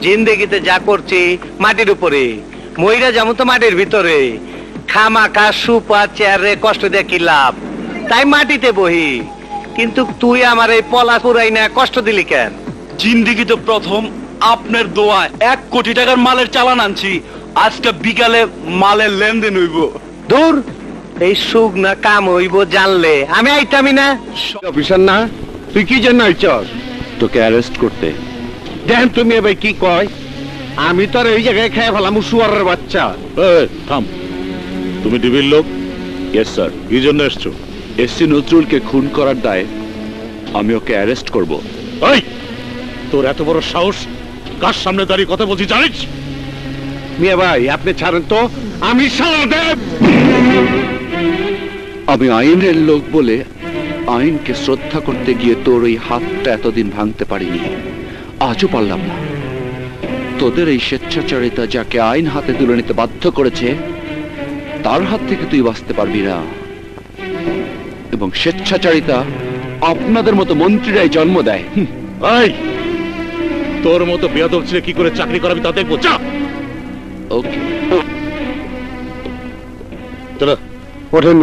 জিন্দেগিতে যা করছি মাটির উপরে, মইরা যেমন তো মাটির ভিতরে। খামাকা সুপা চেয়ারে কষ্ট দিয়ে কি লাভ, তাই মাটিতে বহি। কিন্তু তুই আমার এই পলা পুরাই না কষ্ট দিলি কেন? জিন্দিগিতে প্রথম আপনার দোয়া 1 কোটি টাকার মালের চালান আনছি। আজকে বিকালে মালের লেনদেন হইব। দূর, এই সুখ না কাম হইব জানলে আমি আইতামি না। অফিসার না, তুই কি জন্য আইছস? তোকে অ্যারেস্ট করতে। দেন তুমি এবার কি কয়? আমি তো আর এই জায়গায় খেয়ে ফেলাম শুয়ারের বাচ্চা। থাম, তুমি ডিবির লোক? Yes sir. কি জন্য এসছো? এসসি নজরুলকে খুন করার দায়ে আমি ওকে অ্যারেস্ট করব। ওই, তোর এত বড় সাহস, কার সামনে দাঁড়িয়ে কথা বলছি জানিস? মিয়া ভাই আপনি ছাড়েন তো, আমি সালা দেব। আমি আইনের লোক বলে আইনকে শ্রদ্ধা করতে গিয়ে তোর ওই হাতটা এতদিন ভাঙতে পারিনি, আজও পারলাম না। তোদের এই স্বেচ্ছাচারিতা যাকে আইন হাতে তুলে নিতে বাধ্য করেছে, তার হাত থেকে তুই বাঁচতে পারবি না। এবং স্বেচ্ছাচারিতা আপনাদের মতো মন্ত্রীরাই জন্ম দেয়। এই, তোর মতো বেয়াদব ছেলে কি করে চাকরি করাবি তা দেখবো। যা। ওকে, চলো ওঠেন।